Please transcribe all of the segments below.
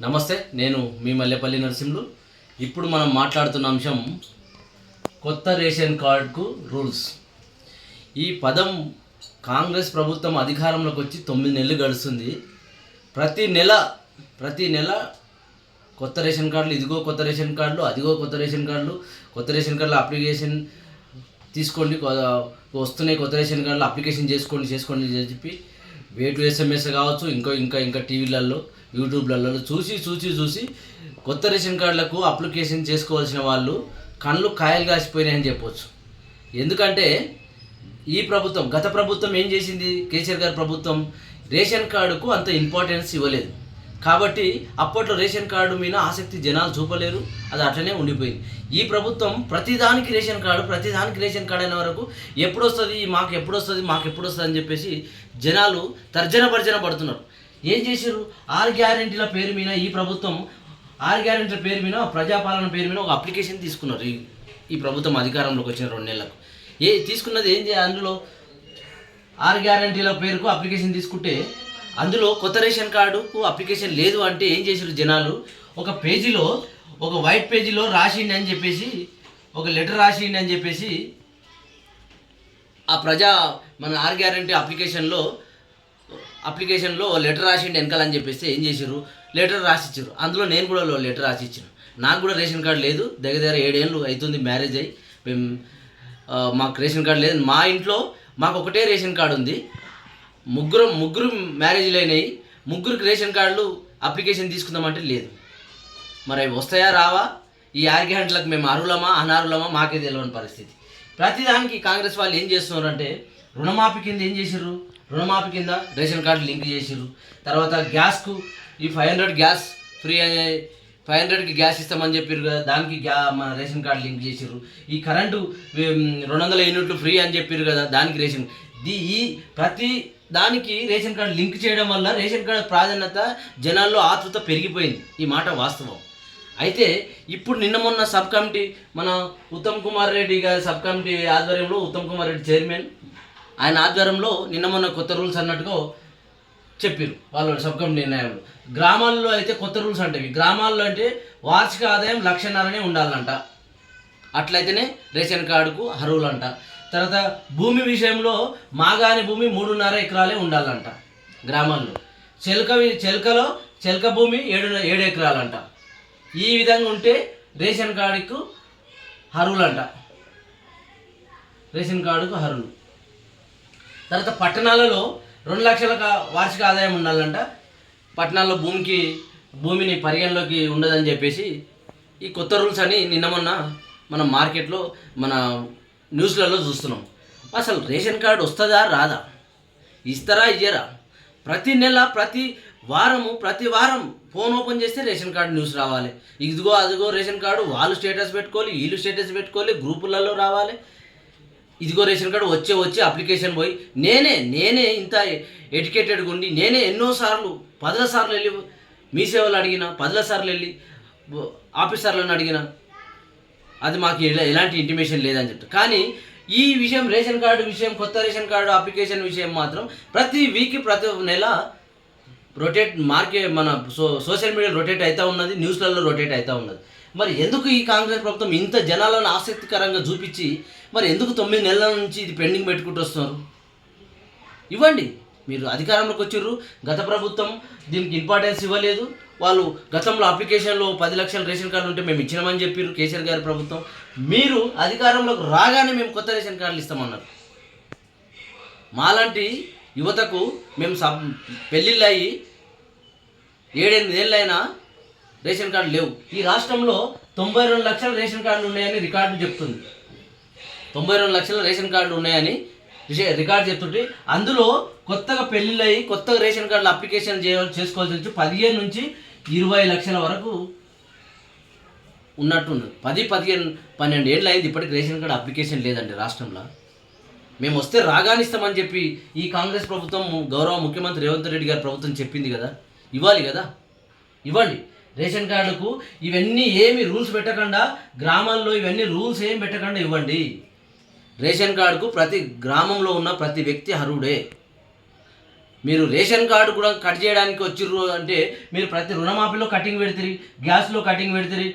నమస్తే, నేను మీ మల్లెపల్లి నరసింహులు. ఇప్పుడు మనం మాట్లాడుతున్న అంశం కొత్త రేషన్ కార్డుకు రూల్స్. ఈ పదం కాంగ్రెస్ ప్రభుత్వం అధికారంలోకి వచ్చి 9 నెలలు గడుస్తుంది. ప్రతి నెల కొత్త రేషన్ కార్డులు, ఇదిగో కొత్త రేషన్ కార్డులు, అదిగో కొత్త రేషన్ కార్డులు, కొత్త రేషన్ కార్డులు అప్లికేషన్ తీసుకోండి, వస్తున్నాయి కొత్త రేషన్ కార్డులు అప్లికేషన్ చేసుకోండి అని చెప్పి వేటు ఎస్ఎంఎస్ కావచ్చు, ఇంకా టీవీలలో యూట్యూబ్లలో చూసి కొత్త రేషన్ కార్డులకు అప్లికేషన్ చేసుకోవాల్సిన వాళ్ళు కళ్ళు కాయలు కాసిపోయినాయని చెప్పవచ్చు. ఎందుకంటే ఈ ప్రభుత్వం, గత ప్రభుత్వం ఏం చేసింది, కేసీఆర్ గారి ప్రభుత్వం రేషన్ కార్డుకు అంత ఇంపార్టెన్స్ ఇవ్వలేదు. కాబట్టి అప్పట్లో రేషన్ కార్డు మీద ఆసక్తి జనాలు చూపలేరు, అది అట్లనే ఉండిపోయింది. ఈ ప్రభుత్వం ప్రతిదానికి రేషన్ కార్డు అయిన వరకు ఎప్పుడు వస్తుంది అని చెప్పేసి జనాలు తర్జన పడుతున్నారు. ఏం చేశారు, 6 గ్యారెంటీల పేరు మీద ఈ ప్రభుత్వం 6 గ్యారెంటీల పేరు మీద, ప్రజాపాలన పేరు మీద ఒక అప్లికేషన్ తీసుకున్నారు. ఈ ప్రభుత్వం అధికారంలోకి వచ్చిన 2 నెలలకు తీసుకున్నది ఏంటి, అందులో 6 గ్యారెంటీల పేరుకు అప్లికేషన్ తీసుకుంటే అందులో కొత్త రేషన్ కార్డుకు అప్లికేషన్ లేదు అంటే ఏం చేశారు జనాలు, ఒక పేజీలో, ఒక వైట్ పేజీలో రాసిండి అని చెప్పేసి, ఒక లెటర్ రాసిండి అని చెప్పేసి ఆ మన 6 గ్యారెంటీ అప్లికేషన్లో లెటర్ రాసిండి వెనకాలని చెప్పేసి ఏం చేశారు, లెటర్ రాసిచ్చారు. అందులో నేను కూడా లెటర్ రాసిచ్చాను. నాకు కూడా రేషన్ కార్డు లేదు, దగ్గర 7 ఏళ్ళు అవుతుంది మ్యారేజ్ అయ్యి, మాకు రేషన్ కార్డు లేదు. మా ఇంట్లో మాకు ఒకటే రేషన్ కార్డు ఉంది. ముగ్గురు మ్యారేజ్లు అయినాయి, ముగ్గురికి రేషన్ కార్డులు అప్లికేషన్ తీసుకుందామంటే లేదు. మరి అవి వస్తాయా రావా, ఈ 6 గంటలకు మేము అర్హులమా అనర్హులమా మాకే తెలియని పరిస్థితి. ప్రతిదానికి కాంగ్రెస్ వాళ్ళు ఏం చేస్తున్నారంటే, రుణమాఫీ కింద ఏం చేశారు, రుణమాఫీ కింద రేషన్ కార్డు లింక్ చేసారు. తర్వాత గ్యాస్కు ఈ 500 గ్యాస్ ఫ్రీ, 500కి గ్యాస్ ఇస్తామని చెప్పారు కదా, దానికి మన రేషన్ కార్డు లింక్ చేసారు. ఈ కరెంటు 200 యూనిట్లు ఫ్రీ అని చెప్పారు కదా, దానికి ఈ ప్రతి దానికి రేషన్ కార్డు లింక్ చేయడం వల్ల రేషన్ కార్డు ప్రాధాన్యత జనాల్లో ఆతృత పెరిగిపోయింది. ఈ మాట వాస్తవం. అయితే ఇప్పుడు నిన్న మొన్న సబ్ కమిటీ, మన ఉత్తమ్ కుమార్ రెడ్డి గారి సబ్ కమిటీ ఆధ్వర్యంలో, ఉత్తమ్ కుమార్ రెడ్డి చైర్మన్, ఆయన ఆధ్వర్యంలో నిన్న మొన్న కొత్త రూల్స్ అన్నట్టుగా చెప్పారు వాళ్ళు సబ్ కమిటీ నిర్ణయంలో. గ్రామాల్లో అయితే కొత్త రూల్స్ అంటే, గ్రామాల్లో అంటే వార్షిక ఆదాయం 1,50,000 ఉండాలంట, అట్లయితేనే రేషన్ కార్డుకు అర్హులంట. తర్వాత భూమి విషయంలో మాగాని భూమి 3.5 ఎకరాలే ఉండాలంట గ్రామాల్లో. చెలక భూమి 7 ఎకరాలంట. ఈ విధంగా ఉంటే రేషన్ కార్డుకు అర్హులంట, రేషన్ కార్డుకు అర్హులు. తర్వాత పట్టణాలలో 2 లక్షల వార్షిక ఆదాయం ఉండాలంట. పట్టణాల్లో భూమిని పరిగణలోకి ఉండదని చెప్పేసి ఈ కొత్త రూల్స్ అని నిన్న మొన్న మన మార్కెట్లో, మన న్యూస్లలో చూస్తున్నాం. అసలు రేషన్ కార్డు వస్తుందా రాదా, ఇస్తారా ఇయ్యరా, ప్రతి నెల ప్రతి వారం ఫోన్ ఓపెన్ చేస్తే రేషన్ కార్డు న్యూస్ రావాలి. ఇదిగో అదిగో రేషన్ కార్డు, వాళ్ళు స్టేటస్ పెట్టుకోవాలి, వీళ్ళు స్టేటస్ పెట్టుకోవాలి, గ్రూపులలో రావాలి. ఇదిగో రేషన్ కార్డు వచ్చే అప్లికేషన్ పోయి, నేనే ఇంత ఎడ్యుకేటెడ్గా ఉండి నేనే ఎన్నోసార్లు 10 సార్లు వెళ్ళి మీ సేవలు అడిగిన, 10 సార్లు వెళ్ళి ఆఫీసర్లను అడిగిన, అది మాకు ఎలాంటి ఇంటిమేషన్ లేదని చెప్తారు. కానీ ఈ విషయం, రేషన్ కార్డు విషయం, కొత్త రేషన్ కార్డు అప్లికేషన్ విషయం మాత్రం ప్రతి నెల మన సోషల్ మీడియాలో రొటేట్ అవుతూ ఉన్నది, న్యూస్లలో రొటేట్ అవుతూ ఉన్నది. మరి ఎందుకు ఈ కాంగ్రెస్ ప్రభుత్వం ఇంత జనాలను ఆసక్తికరంగా చూపించి, మరి ఎందుకు 9 నెలల నుంచి ఇది పెండింగ్ పెట్టుకుంటూ వస్తున్నారు? ఇవ్వండి, మీరు అధికారంలోకి వచ్చారు. గత ప్రభుత్వం దీనికి ఇంపార్టెన్స్ ఇవ్వలేదు. వాళ్ళు గతంలో అప్లికేషన్లో 10 లక్షల రేషన్ కార్డులు ఉంటే మేము ఇచ్చినామని చెప్పారు కేసీఆర్ గారి ప్రభుత్వం. మీరు అధికారంలోకి రాగానే మేము కొత్త రేషన్ కార్డులు ఇస్తామన్నారు. మాలాంటి యువతకు మేము పెళ్ళిళ్ళు అయ్యి 7-8 ఏళ్ళు అయినా రేషన్ కార్డు లేవు. ఈ రాష్ట్రంలో 92 లక్షల రేషన్ కార్డులు ఉన్నాయని రికార్డు చెప్తుంది. 92 లక్షల రేషన్ కార్డులు ఉన్నాయని రికార్డు చెప్తుంటే, అందులో కొత్తగా పెళ్ళిళ్ళయి కొత్తగా రేషన్ కార్డులు అప్లికేషన్ చేసుకోవాల్సి వచ్చి 15 నుంచి 20 లక్షల వరకు ఉన్నట్టుంది. 10-12 ఏళ్ళు అయింది, ఇప్పటికి రేషన్ కార్డు అప్లికేషన్ లేదండి రాష్ట్రంలో. మేము వస్తే రాగానిస్తామని చెప్పి ఈ కాంగ్రెస్ ప్రభుత్వం, గౌరవ ముఖ్యమంత్రి రేవంత్ రెడ్డి గారి ప్రభుత్వం చెప్పింది కదా, ఇవ్వాలి కదా, ఇవ్వండి. రేషన్ కార్డుకు ఇవన్నీ ఏమి రూల్స్ పెట్టకుండా, గ్రామాల్లో ఇవన్నీ రూల్స్ ఏం పెట్టకుండా ఇవ్వండి. రేషన్ కార్డుకు ప్రతి గ్రామంలో ఉన్న ప్రతి వ్యక్తి అర్హుడే. మీరు రేషన్ కార్డు కూడా కట్ చేయడానికి వచ్చిర్రు అంటే మీరు ప్రతి రుణమాఫీలో కటింగ్ పెడతారు, గ్యాస్లో కటింగ్ పెడతారు,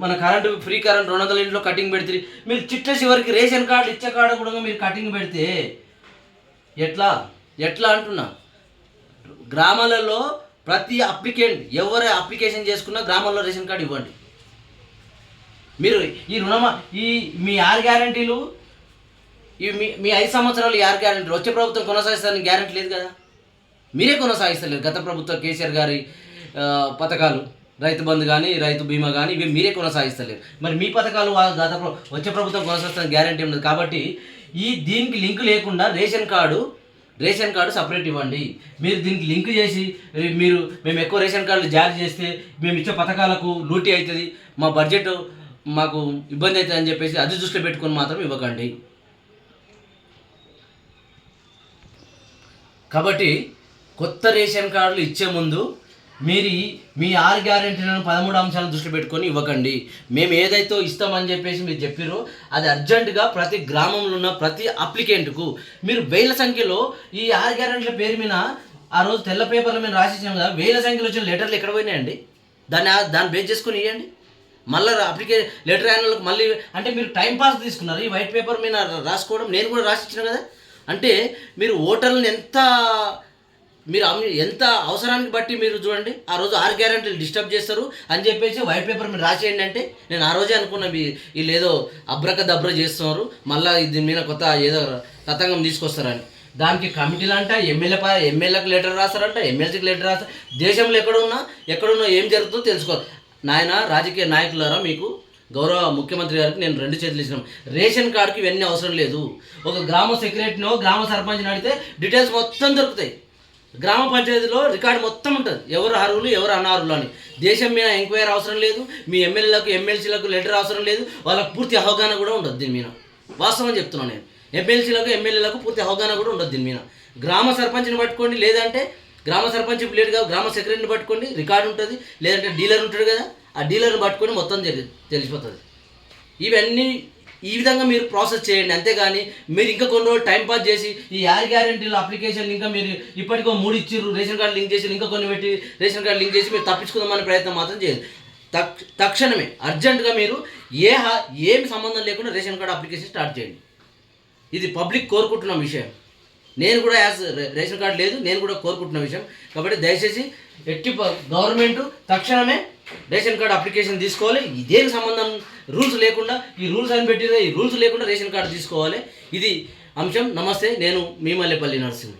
మన కరెంటు ఫ్రీ కరెంట్ 200 యూనిట్లో కటింగ్ పెడతారు. మీరు చిట్ట చివరికి రేషన్ కార్డు ఇచ్చే కాడ కూడా మీరు కటింగ్ పెడితే ఎట్లా ఎట్లా అంటున్నా. గ్రామాలలో ప్రతి అప్లికెంట్ ఎవరు అప్లికేషన్ చేసుకున్నా గ్రామాల్లో రేషన్ కార్డు ఇవ్వండి. మీరు ఈ ఈ మీ 6 గ్యారంటీలు మీ 5 సంవత్సరాలు 6 గ్యారంటీలు వచ్చే ప్రభుత్వం కొనసాగిస్తారని గ్యారంటీ లేదు కదా. మీరే కొనసాగిస్తలేరు. గత ప్రభుత్వం కేసీఆర్ గారి పథకాలు రైతు బంధు కానీ రైతు బీమా కానీ ఇవి మీరే కొనసాగిస్తలేరు. మరి మీ పథకాలు వచ్చే ప్రభుత్వం కొనసాగిస్తారని గ్యారంటీ ఉండదు. కాబట్టి దీనికి లింక్ లేకుండా రేషన్ కార్డు సపరేట్ ఇవ్వండి. మీరు దీనికి లింక్ చేసి మేము ఎక్కువ రేషన్ కార్డులు జారీ చేస్తే మేము ఇచ్చే పథకాలకు లూటీ అవుతుంది, మా బడ్జెట్ మాకు ఇబ్బంది అవుతుంది అని చెప్పేసి అది దృష్టిలో పెట్టుకొని మాత్రం ఇవ్వకండి. కాబట్టి కొత్త రేషన్ కార్డులు ఇచ్చే ముందు మీరు మీ 6 గ్యారెంటీలను 13 అంశాలను దృష్టిలో పెట్టుకొని ఇవ్వకండి. మేము ఏదైతే ఇస్తామని చెప్పేసి మీరు చెప్పారో అది అర్జెంటుగా ప్రతి గ్రామంలో ఉన్న ప్రతి అప్లికెంట్కు మీరు వేల సంఖ్యలో ఈ 6 గ్యారెంటీల పేరు మీద ఆ రోజు తెల్ల పేపర్ల మీద రాసిచ్చాం కదా, వేల సంఖ్యలో వచ్చిన లెటర్లు ఎక్కడ పోయినాయండి? దాన్ని బేస్ చేసుకొని ఇవ్వండి. మళ్ళీ లెటర్ యాన్లకు మళ్ళీ అంటే మీరు టైంపాస్ తీసుకున్నారు. ఈ వైట్ పేపర్ మీద రాసుకోవడం నేను కూడా రాసిచ్చిన కదా. అంటే మీరు ఓటర్లను ఎంత అవసరానికి బట్టి మీరు చూడండి. ఆ రోజు 6 గ్యారెంటీలు డిస్టర్బ్ చేస్తారు అని చెప్పేసి వైట్ పేపర్ మీరు రాసేయండి అంటే నేను ఆ రోజే అనుకున్నా వీళ్ళు ఏదో దబ్ర చేస్తున్నారు, మళ్ళీ దీని మీద కొత్త ఏదో తతంగం తీసుకొస్తారని. దానికి కమిటీలు అంట ఎమ్మెల్యేలకు లెటర్ రాస్తారంట, ఎమ్మెల్సీకి లెటర్ రాస్తారు. దేశంలో ఎక్కడున్నా ఏం జరుగుతుందో తెలుసుకో నాయన. రాజకీయ నాయకులారా, మీకు గౌరవ ముఖ్యమంత్రి గారికి నేను 2 చేతులు ఇచ్చినాం. రేషన్ కార్డుకి ఇవన్నీ అవసరం లేదు. ఒక గ్రామ సెక్రటరీనో గ్రామ సర్పంచ్ని అడిగితే డీటెయిల్స్ మొత్తం దొరుకుతాయి. గ్రామ పంచాయతీలో రికార్డు మొత్తం ఉంటుంది, ఎవరు అర్హులు ఎవరు అనర్హులు అని. దేశం మీద ఎంక్వైరీ అవసరం లేదు, మీ ఎమ్మెల్యేలకు ఎమ్మెల్సీలకు లెటర్ అవసరం లేదు, వాళ్ళకు పూర్తి అవగాహన కూడా ఉండదు దీని మీద. వాస్తవం చెప్తున్నాను నేను. ఎమ్మెల్యేలకు పూర్తి అవగాహన కూడా ఉండదు దీని మీద. గ్రామ సర్పంచ్ని పట్టుకోండి, లేదంటే గ్రామ సర్పంచ్ లేడు కదా గ్రామ సెక్రటరీని పట్టుకోండి, రికార్డు ఉంటుంది. లేదంటే డీలర్ ఉంటాడు కదా, ఆ డీలర్ని పట్టుకొని మొత్తం తెలిసిపోతుంది. ఇవన్నీ ఈ విధంగా మీరు ప్రాసెస్ చేయండి. అంతేగాని మీరు ఇంకా కొన్ని రోజులు టైంపాస్ చేసి ఈ 6 గ్యారెంటీల అప్లికేషన్ ఇంకా మీరు ఇప్పటికో 3 ఇచ్చిర్రు, రేషన్ కార్డు లింక్ చేసి ఇంకా కొన్ని పెట్టి రేషన్ కార్డు లింక్ చేసి మీరు తప్పించుకుందామనే ప్రయత్నం మాత్రం చేయదు. తక్షణమే అర్జెంటుగా మీరు ఏమి సంబంధం లేకుండా రేషన్ కార్డు అప్లికేషన్ స్టార్ట్ చేయండి. ఇది పబ్లిక్ కోరుకుంటున్న విషయం. నేను కూడా రేషన్ కార్డు లేదు, నేను కూడా కోరుకుంటున్న విషయం. కాబట్టి దయచేసి గవర్నమెంట్ తక్షణమే రేషన్ కార్డు అప్లికేషన్ తీసుకోవాలి. ఇదేం సంబంధం రూల్స్ లేకుండా ఈ రూల్స్ అని పెట్టిరే, ఈ రూల్స్ లేకుండా రేషన్ కార్డు తీసుకోవాలి. ఇది అంశం. నమస్తే, నేను మీ మల్లెపల్లి నరసింహ.